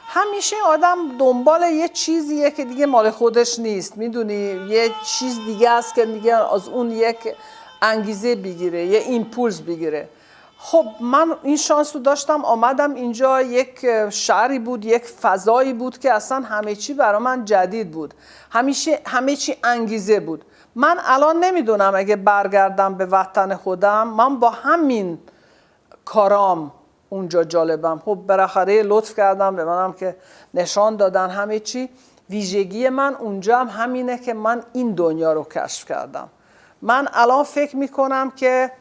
همیشه آدم دنبال یه چیزیه که دیگه مال خودش نیست، میدونی، یه چیز دیگه است که دیگه از اون یک انگیزه بگیره، یه ایمپولس بگیره. خب من این شانس رو داشتم، آمدم اینجا، یک شهری بود، یک فضایی بود که اصلا همه چی برای من جدید بود، همه چی انگیزه بود. من الان نمیدونم اگه برگردم به وطن خودم، من با همین کارام اونجا جالبم. خب بالاخره لطف کردم به منم که نشان دادن همه چی. ویژگی من اونجا هم همینه که من این دنیا رو کشف کردم. من الان فکر میکنم که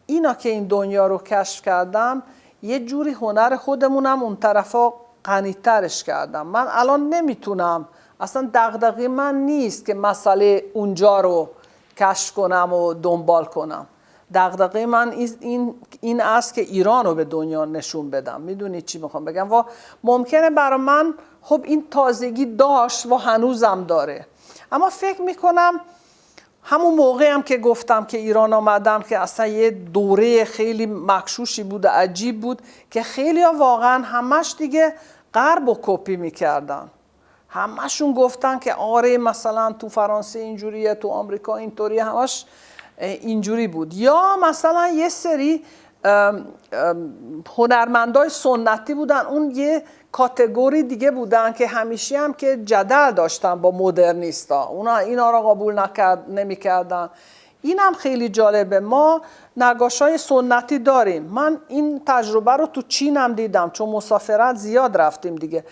اینا که این دنیا رو کشف کردم، یه جوری هنر خودمونم اون طرفا غنی‌ترش کردم. من الان نمیتونم، اصلا دغدغه من نیست که مسئله اونجا رو کشف کنم و دنبال کنم. دغدغه من این است که ایران رو به دنیا نشون بدم. میدونی چی میخوام بگم؟ و ممکنه برای من خب این تازگی داشت و هنوزم داره، اما فکر میکنم همون موقع هم که گفتم که ایران آمدم که اصلا یه دوره خیلی مغشوشی بود و عجیب بود که خیلی ها واقعا همش دیگه غرب رو کپی میکردن. همشون گفتن که آره مثلا تو فرانسه اینجوریه، تو آمریکا اینطوریه، همش اینجوری بود. یا مثلا یه سری هنرمندای سنتی بودن، اون یه کاتگوری دیگه بودن که همیشه هم که جدل داشتن با مدرنیستا، اونا اینا را قبول نمی‌کردن. این هم خیلی جالبه. ما نقاشای سنتی داریم. من این تجربه رو تو چین هم دیدم، چون مسافرت زیاد رفتیم دیگه.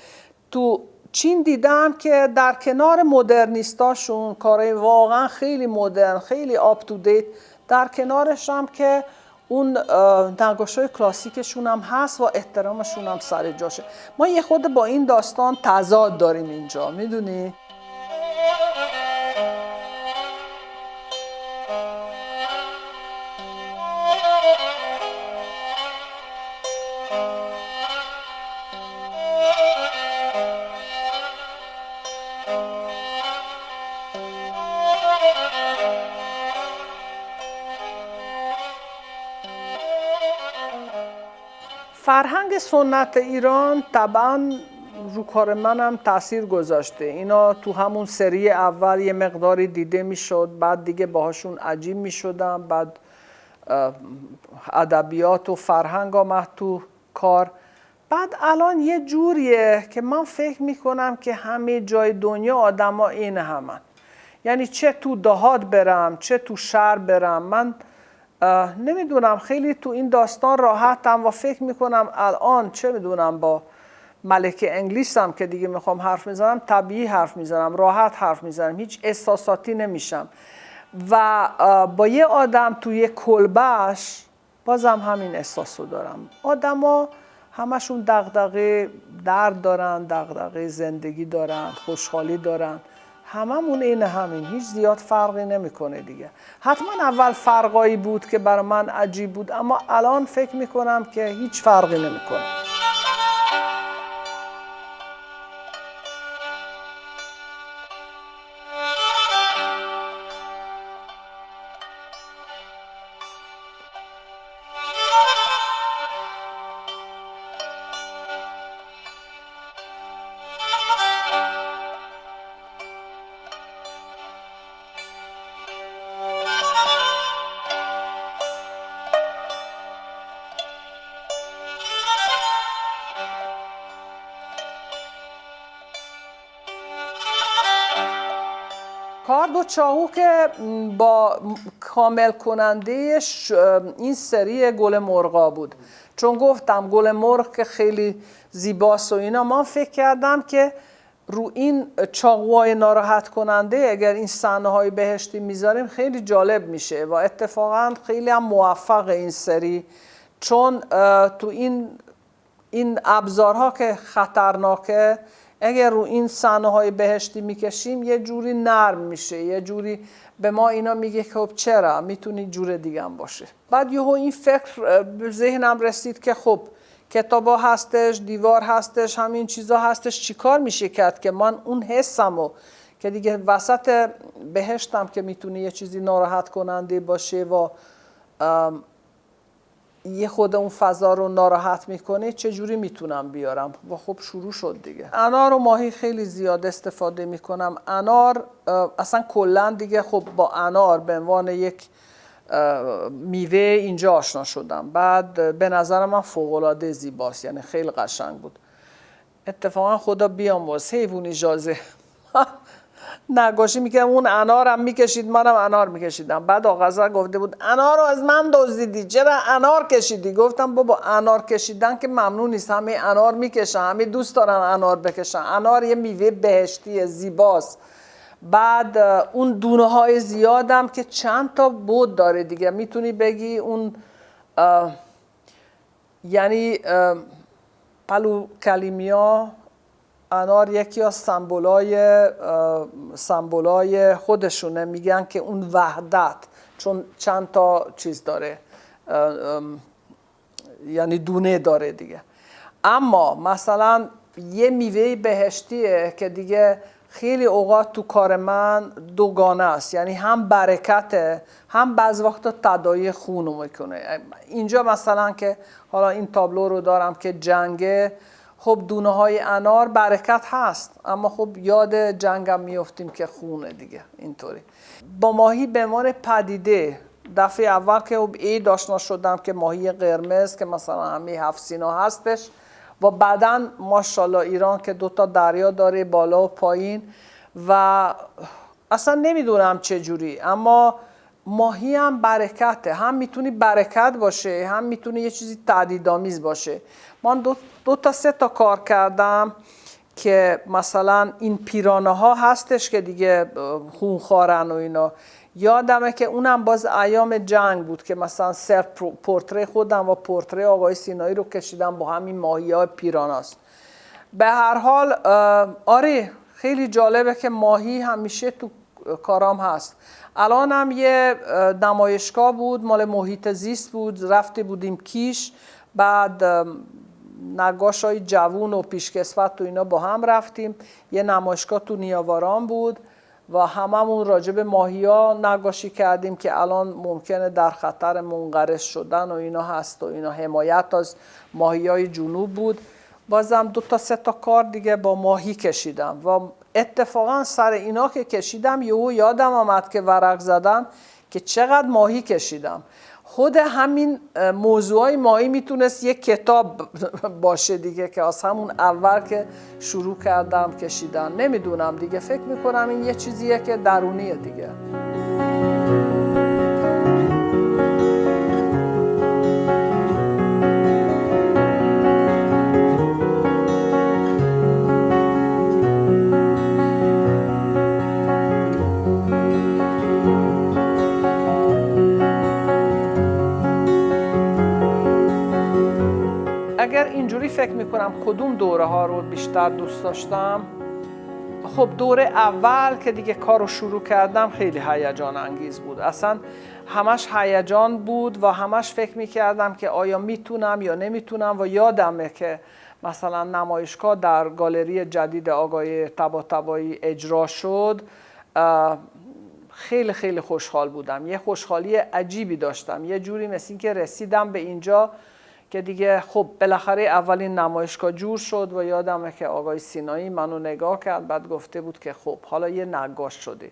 تو چین دیدم که در کنار مدرنیستاشون، کارهای واقعا خیلی مدرن، خیلی آپ تو دیت، در کنارش هم که اون نقاشای کلاسیکشون هم هست و احترامشون هم سر جاشه. ما یه خود با این داستان تضاد داریم اینجا، میدونی؟ فرهنگ سنت ایران طبعا رو کار منم تاثیر گذاشته. اینا تو همون سری اول یه مقداری دیده میشد، بعد دیگه باهاشون عجیب میشدم، بعد ادبیات و فرهنگ آمد تو کار. بعد الان یه جوریه که من فکر میکنم که همه جای دنیا آدم ها این همن، یعنی چه تو دهات برم چه تو شهر برم، من نمیدونم خیلی تو این داستان راحتم و فکر میکنم الان چه میدونم با ملکه انگلیسم که دیگه میخوام حرف میزنم، طبیعی حرف میزنم، راحت حرف میزنم، هیچ احساساتی نمیشم. و با یه آدم توی کلبش بازم همین احساسو دارم. آدما همشون دغدغه درد دارن، دغدغه زندگی دارن، خوشحالی دارن، هممون این همین، هیچ زیاد فرقی نمیکنه دیگه. حتما اول فرقایی بود که برای من عجیب بود، اما الان فکر میکنم که هیچ فرقی نمیکنه. کارد و چاهو که با کامل کننده این سری گل مرغا بود، چون گفتم گل مرغ که خیلی زیباست و اینا، من فکر کردم که رو این چاقوهای ناراحت کننده اگر این صحنه های بهشتی میذاریم خیلی جالب میشه و اتفاقا خیلی هم موفق این سری، چون تو این ابزارها که خطرناکه اگر رو این صحنه های بهشتی میکشیم یه جوری نرم میشه، یه جوری به ما اینا میگه که خب چرا میتونی جور دیگه هم باشه. بعد یهو این فکر به ذهنم رسید که خب کتابا هستش، دیوار هستش، همین چیزا هستش، چیکار میشه کرد که من اون حسمو که دیگه وسط بهشتم که میتونه یه چیزی ناراحت کننده باشه و یه خود اون فضا رو ناراحت میکنه چجوری میتونم بیارم و خب شروع شد دیگه. انار و ماهی خیلی زیاد استفاده میکنم. انار اصلا کلا دیگه خب با انار به عنوان یک میوه اینجا آشنا شدم. بعد به نظر من فوق‌العاده زیباست، یعنی خیلی قشنگ بود. اتفاقا خدا بیامرز حیوان اجازه نقاشی میکردم، اون انارم میکشید، منم انار میکشیدم. بعد آقازر گفته بود انار رو از من دزدیدی، چرا انار کشیدی؟ گفتم بابا انار کشیدن که ممنون نیست، همه انار میکشن، همه دوست دارن انار بکشن. انار یه میوه بهشتی زیباست. بعد اون دونه های زیادم که چند تا بود داره دیگه، میتونی بگی اون یعنی پلوکلیمیا انار یکی از سمبولای خودشونه، میگن که اون وحدت، چون چند تا چیز داره یعنی دونه داره دیگه. اما مثلا یه میوه بهشتیه که دیگه خیلی اوقات تو کار من دوگانه است، یعنی هم برکته هم بعض وقتا تداعی خون میکنه. اینجا مثلا که حالا این تابلو رو دارم که جنگه، خب دونه های انار برکت هست، اما خب یاد جنگم میفتیم که خونه دیگه. اینطوری با ماهی به عنوان پدیده دفعه اول که عید آشنا شدم که ماهی قرمز که مثلا همه 7 سینا هستش و بعداً ماشاءالله ایران که 2 تا دریا داره بالا و پایین و اصلا نمیدونم چه جوری، اما ماهی هم برکته، هم میتونی برکت باشه هم میتونه یه چیزی تعدیدآمیز باشه. من 2 تا 3 تا کار کردم که مثلا این پیرانه ها هستش که دیگه خونخوارن و اینا. یادمه که اونم باز ایام جنگ بود که مثلا سلف پورتری خودم و پورتری آقای سینایی رو کشیدم با همین ماهی های پیراناست. به هر حال آره خیلی جالبه که ماهی همیشه تو کارام هست. الان هم یه نمایشگاه بود مال محیط زیست بود، رفته بودیم کیش، بعد نقاش های جوون و پیشکسوت تو اینا با هم رفتیم، یه نمایشگاه تو نیاوران بود و هممون راجب ماهی ها نقاشی کردیم که الان ممکنه در خطر منقرض شدن و اینا هست و اینا، حمایت از ماهی های جنوب بود. بازم 2 تا 3 تا کار دیگه با ماهی کشیدم و اتفاقا سر اینا که کشیدم یهو یادم آمد که ورق زدم که چقدر ماهی کشیدم. خود همین موضوعای ماهی میتونست یک کتاب باشه دیگه که از همون اول که شروع کردم کشیدن. نمیدونم دیگه، فکر میکنم این یه چیزیه که درونیه دیگه. اگر اینجوری فکر میکنم کدوم دوره ها رو بیشتر دوست داشتم، خب دوره اول که دیگه کار رو شروع کردم خیلی هیجان انگیز بود. اصلا همش هیجان بود و همش فکر میکردم که آیا میتونم یا نمیتونم و یادمه که مثلا نمایشگاه در گالری جدید آقای طباطبایی اجرا شد، خیلی خیلی خوشحال بودم، یه خوشحالی عجیبی داشتم، یه جوری مثل این که رسیدم به اینجا که دیگه خب بالاخره اولین نمایشگاه جور شد و یادمه که آقای سینایی منو نگاه کرد، بعد گفته بود که خب حالا یه نقاش شده.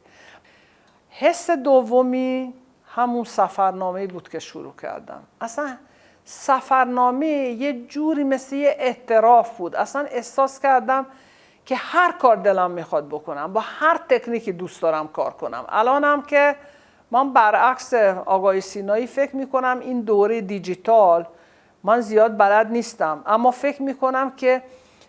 حس دومی همون سفرنامه بود که شروع کردم. اصلا سفرنامه یه جوری مثل یه اعتراف بود، اصلا احساس کردم که هر کار دلم میخواد بکنم، با هر تکنیکی دوست دارم کار کنم. الانم که من برعکس آقای سینایی فکر میکنم این دوره دیجیتال من زیاد بلد نیستم، اما فکر میکنم که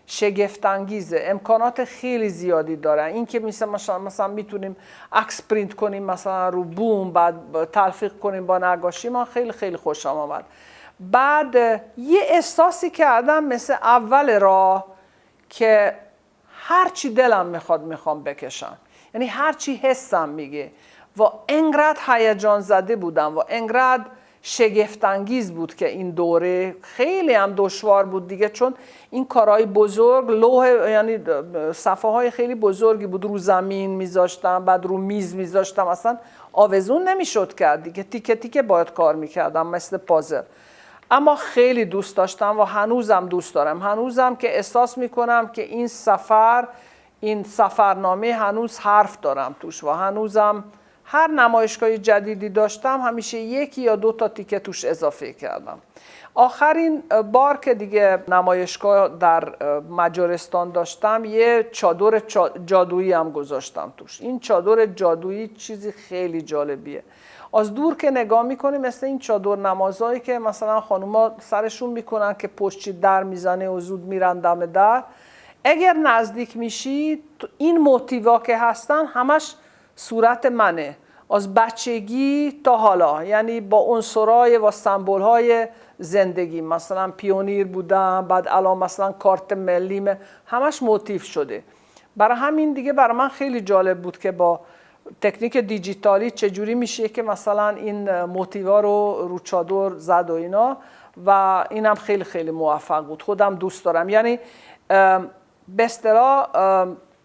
شگفت انگیزه، امکانات خیلی زیادی داره. این که مثلا میتونیم عکس پرینت کنیم مثلا رو بوم، بعد تلفیق کنیم با نقاشی، من خیلی خیلی خوشم آمد. بعد یه احساسی کردم مثل اول راه که هرچی دلم میخوام بکشم، یعنی هرچی حسم میگه. و انقدر هیجان زده بودم و انقدر شگفت انگیز بود که این دوره خیلی هم دشوار بود دیگه، چون این کارهای بزرگ لوح، یعنی صفحه های خیلی بزرگی بود، رو زمین میذاشتم، بعد رو میز میذاشتم، اصلا آویزون نمیشد کرد دیگه، تیکه تیکه باید کار میکردم مثل پازل. اما خیلی دوست داشتم و هنوزم دوست دارم، هنوزم که احساس میکنم که این سفرنامه هنوز حرف دارم توش و هنوزم هر نمایشگاه جدیدی داشتم همیشه یکی یا دو تا تیکه توش اضافه کردم. آخرین بار که دیگه نمایشگاه در مجارستان داشتم یه چادر جادویی هم گذاشتم توش. این چادر جادویی چیزی خیلی جالبیه. از دور که نگاه میکنیم مثل این چادر نمازایی که مثلا خانوما سرشون میکنن که پشت در میزنه و زود میرن دم در، اگر نزدیک میشی این موتیوا که هستن همش صورت منه از بچگی تا حالا، یعنی با عنصرهای و سمبولهای زندگی، مثلا پیونیر بودم، بعد الان مثلا کارت ملی، همش موتیف شده. برای همین دیگه برای من خیلی جالب بود که با تکنیک دیجیتالی چجوری میشه که مثلا این موتیوا رو چادر زد و اینا، و اینم خیلی خیلی موفق بود. خودم دوست دارم، یعنی به اصطلاح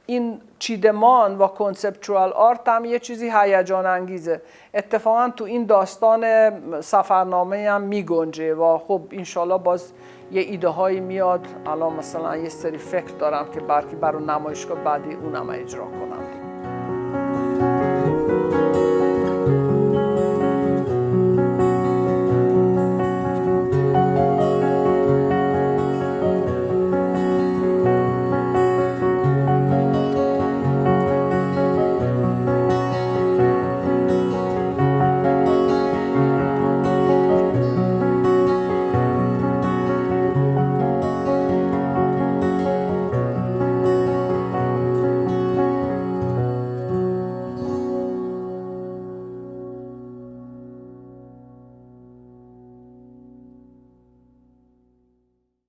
این چیدمان و کنسپچوال آرت هم یه چیزی هیجان انگیزه. اتفاقا تو این داستان سفرنامه هم میگنجه و خب انشالله باز یه ایده هایی میاد. الان مثلا یه سری فکر دارم که برای نمایشگاه بعدی اونم اجرا کنم.